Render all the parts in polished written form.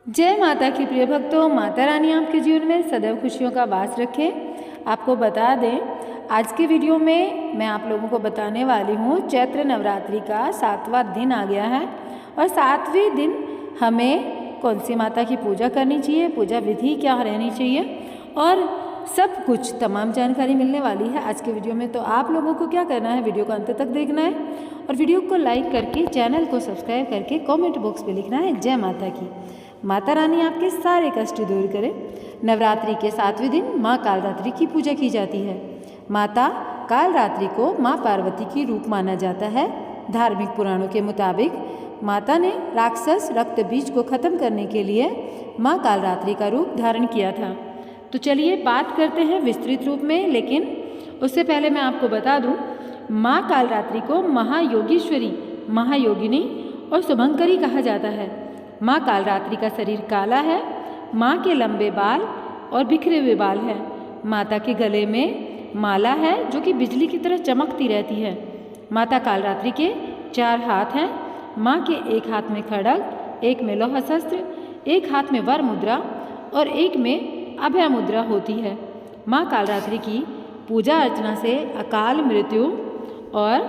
जय माता की प्रिय भक्तों, माता रानी आपके जीवन में सदैव खुशियों का वास रखे। आपको बता दें, आज के वीडियो में मैं आप लोगों को बताने वाली हूँ चैत्र नवरात्रि का 7वां दिन आ गया है और 7वें दिन हमें कौन सी माता की पूजा करनी चाहिए, पूजा विधि क्या रहनी चाहिए और सब कुछ तमाम जानकारी मिलने वाली है आज के वीडियो में। तो आप लोगों को क्या करना है, वीडियो को अंत तक देखना है और वीडियो को लाइक करके चैनल को सब्सक्राइब करके कमेंट बॉक्स में लिखना है जय माता की। माता रानी आपके सारे कष्ट दूर करें। नवरात्रि के 7वें दिन माँ कालरात्रि की पूजा की जाती है। माता कालरात्रि को माँ पार्वती की रूप माना जाता है। धार्मिक पुराणों के मुताबिक माता ने राक्षस रक्त बीज को खत्म करने के लिए माँ कालरात्रि का रूप धारण किया था। तो चलिए बात करते हैं विस्तृत रूप में, लेकिन उससे पहले मैं आपको बता दूं, माँ कालरात्रि को महायोगीश्वरी, महायोगिनी और शुभंकरी कहा जाता है। माँ कालरात्रि का शरीर काला है, माँ के लंबे बाल और बिखरे हुए बाल हैं। माता के गले में माला है जो कि बिजली की तरह चमकती रहती है। माता कालरात्रि के 4 हाथ हैं। माँ के एक हाथ में खड्ग, एक में लौह शस्त्र, एक हाथ में वर मुद्रा और एक में अभय मुद्रा होती है। माँ कालरात्रि की पूजा अर्चना से अकाल मृत्यु और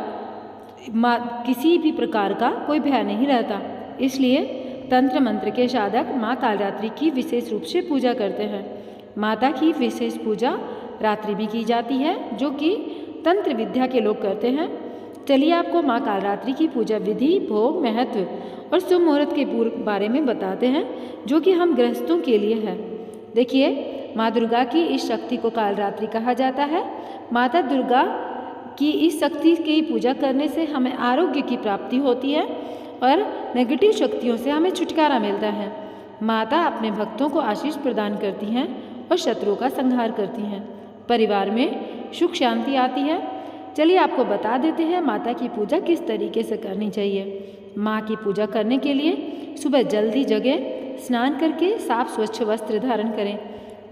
किसी भी प्रकार का कोई भय नहीं रहता। इसलिए तंत्र मंत्र के साधक माँ कालरात्रि की विशेष रूप से पूजा करते हैं। माता की विशेष पूजा रात्रि भी की जाती है, जो कि तंत्र विद्या के लोग करते हैं। चलिए आपको माँ कालरात्रि की पूजा विधि, भोग, महत्व और शुभ मुहूर्त के बारे में बताते हैं, जो कि हम गृहस्थों के लिए है। देखिए, माँ दुर्गा की इस शक्ति को कालरात्रि कहा जाता है। माता दुर्गा की इस शक्ति की पूजा करने से हमें आरोग्य की प्राप्ति होती है और नेगेटिव शक्तियों से हमें छुटकारा मिलता है। माता अपने भक्तों को आशीष प्रदान करती हैं और शत्रुओं का संहार करती हैं। परिवार में सुख शांति आती है। चलिए आपको बता देते हैं माता की पूजा किस तरीके से करनी चाहिए। माँ की पूजा करने के लिए सुबह जल्दी जगें, स्नान करके साफ स्वच्छ वस्त्र धारण करें।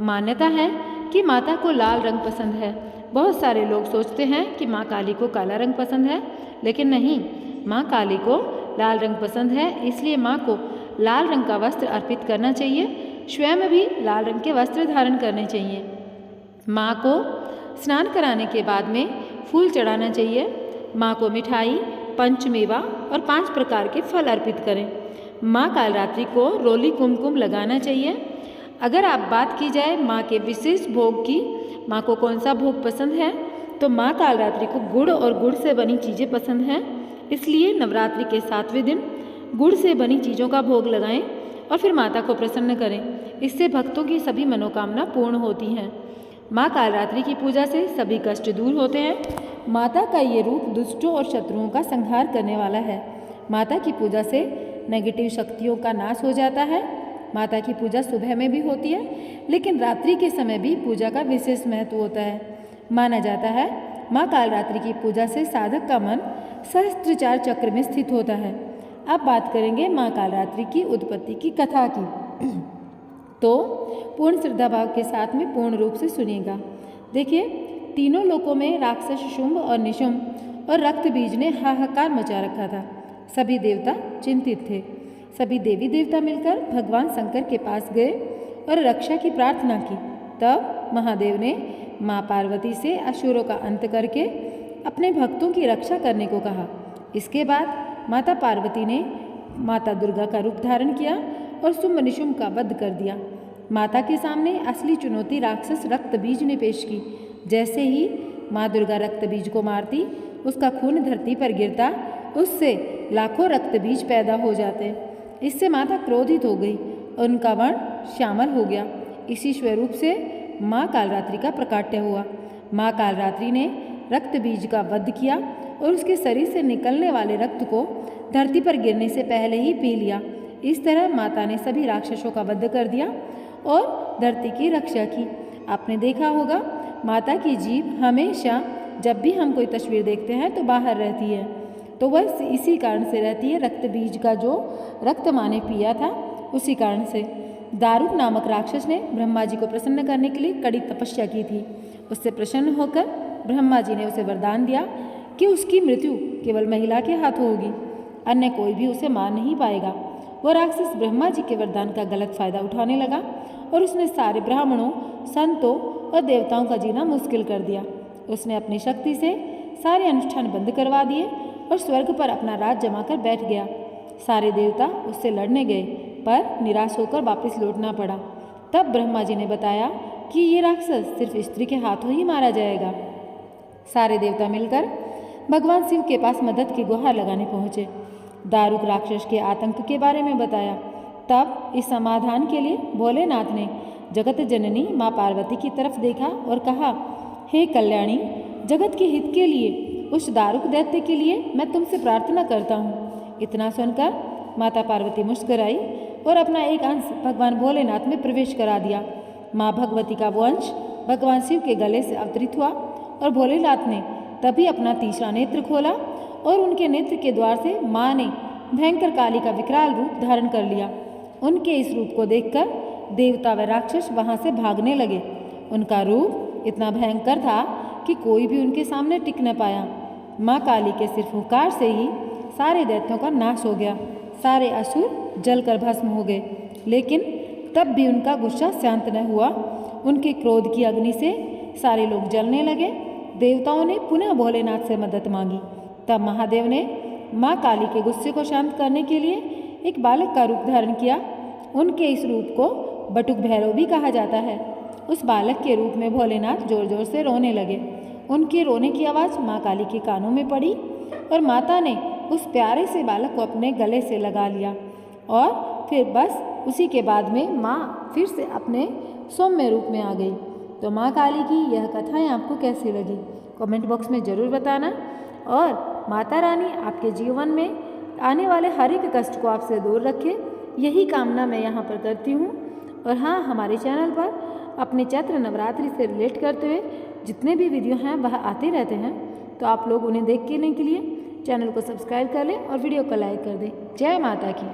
मान्यता है कि माता को लाल रंग पसंद है। बहुत सारे लोग सोचते हैं कि माँ काली को काला रंग पसंद है, लेकिन नहीं, माँ काली को लाल रंग पसंद है। इसलिए माँ को लाल रंग का वस्त्र अर्पित करना चाहिए। स्वयं भी लाल रंग के वस्त्र धारण करने चाहिए। माँ को स्नान कराने के बाद में फूल चढ़ाना चाहिए। माँ को मिठाई, पंचमेवा और 5 प्रकार के फल अर्पित करें। माँ कालरात्रि को रोली कुमकुम लगाना चाहिए। अगर आप बात की जाए माँ के विशेष भोग की, माँ को कौन सा भोग पसंद है, तो माँ कालरात्रि को गुड़ और गुड़ से बनी चीज़ें पसंद हैं। इसलिए नवरात्रि के 7वें दिन गुड़ से बनी चीज़ों का भोग लगाएं और फिर माता को प्रसन्न करें। इससे भक्तों की सभी मनोकामना पूर्ण होती हैं। माँ कालरात्रि की पूजा से सभी कष्ट दूर होते हैं। माता का ये रूप दुष्टों और शत्रुओं का संहार करने वाला है। माता की पूजा से नेगेटिव शक्तियों का नाश हो जाता है। माता की पूजा सुबह में भी होती है, लेकिन रात्रि के समय भी पूजा का विशेष महत्व होता है। माना जाता है माँ कालरात्रि की पूजा से साधक का मन सहस्त्रचार चक्र में स्थित होता है। अब बात करेंगे माँ कालरात्रि की उत्पत्ति की कथा की। तो पूर्ण श्रद्धा भाव के साथ में पूर्ण रूप से सुनिएगा। देखिए, तीनों लोकों में राक्षस शुंभ और निशुंभ और रक्त बीज ने हाहाकार मचा रखा था। सभी देवता चिंतित थे। सभी देवी देवता मिलकर भगवान शंकर के पास गए और रक्षा की प्रार्थना की। तब महादेव ने माँ पार्वती से असुरों का अंत करके अपने भक्तों की रक्षा करने को कहा। इसके बाद माता पार्वती ने माता दुर्गा का रूप धारण किया और शुंभ निशुंभ का वध कर दिया। माता के सामने असली चुनौती राक्षस रक्त बीज ने पेश की। जैसे ही माँ दुर्गा रक्त बीज को मारती, उसका खून धरती पर गिरता, उससे लाखों रक्त बीज पैदा हो जाते। इससे माता क्रोधित हो गई और उनका वर्ण श्यामल हो गया। इसी स्वरूप से माँ कालरात्रि का प्रकाट्य हुआ। माँ कालरात्रि ने रक्त बीज का वध किया और उसके शरीर से निकलने वाले रक्त को धरती पर गिरने से पहले ही पी लिया। इस तरह माता ने सभी राक्षसों का वध कर दिया और धरती की रक्षा की। आपने देखा होगा, माता की जीभ हमेशा जब भी हम कोई तस्वीर देखते हैं तो बाहर रहती है, तो वह इसी कारण से रहती है। रक्त बीज का जो रक्त माँ ने पिया था, उसी कारण से। दारुक नामक राक्षस ने ब्रह्मा जी को प्रसन्न करने के लिए कड़ी तपस्या की थी। उससे प्रसन्न होकर ब्रह्मा जी ने उसे वरदान दिया कि उसकी मृत्यु केवल महिला के हाथों होगी, अन्य कोई भी उसे मार नहीं पाएगा। वो राक्षस ब्रह्मा जी के वरदान का गलत फायदा उठाने लगा और उसने सारे ब्राह्मणों, संतों और देवताओं का जीना मुश्किल कर दिया। उसने अपनी शक्ति से सारे अनुष्ठान बंद करवा दिए और स्वर्ग पर अपना राज जमाकर बैठ गया। सारे देवता उससे लड़ने गए पर निराश होकर वापस लौटना पड़ा। तब ब्रह्मा जी ने बताया कि ये राक्षस सिर्फ स्त्री के हाथों ही मारा जाएगा। सारे देवता मिलकर भगवान शिव के पास मदद की गुहार लगाने पहुँचे। दारुक राक्षस के आतंक के बारे में बताया। तब इस समाधान के लिए भोलेनाथ ने जगत जननी माँ पार्वती की तरफ देखा और कहा, हे कल्याणी, जगत के हित के लिए उस दारुक दैत्य के लिए मैं तुमसे प्रार्थना करता हूँ। इतना सुनकर माता पार्वती मुस्कुराई और अपना एक अंश भगवान भोलेनाथ में प्रवेश करा दिया। माँ भगवती का वो अंश भगवान शिव के गले से अवतरित हुआ और भोलेनाथ ने तभी अपना तीसरा नेत्र खोला और उनके नेत्र के द्वार से माँ ने भयंकर काली का विकराल रूप धारण कर लिया। उनके इस रूप को देखकर देवता व राक्षस वहाँ से भागने लगे। उनका रूप इतना भयंकर था कि कोई भी उनके सामने टिक न पाया। माँ काली के सिर्फ हुंकार से ही सारे दैत्यों का नाश हो गया। सारे असुर जलकर भस्म हो गए, लेकिन तब भी उनका गुस्सा शांत न हुआ। उनके क्रोध की अग्नि से सारे लोग जलने लगे। देवताओं ने पुनः भोलेनाथ से मदद मांगी। तब महादेव ने माँ काली के गुस्से को शांत करने के लिए एक बालक का रूप धारण किया। उनके इस रूप को बटुक भैरव भी कहा जाता है। उस बालक के रूप में भोलेनाथ जोर जोर से रोने लगे। उनके रोने की आवाज़ माँ काली के कानों में पड़ी और माता ने उस प्यारे से बालक को अपने गले से लगा लिया। और फिर बस उसी के बाद में माँ फिर से अपने सौम्य रूप में आ गई। तो माँ काली की यह कथाएं आपको कैसी लगी कमेंट बॉक्स में ज़रूर बताना। और माता रानी आपके जीवन में आने वाले हर एक कष्ट को आपसे दूर रखे, यही कामना मैं यहाँ पर करती हूँ। और हाँ, हमारे चैनल पर अपने चैत्र नवरात्रि से रिलेट करते हुए जितने भी वीडियो हैं वह आते रहते हैं, तो आप लोग उन्हें देखने के लिए चैनल को सब्सक्राइब कर लें और वीडियो को लाइक कर दें। जय माता की।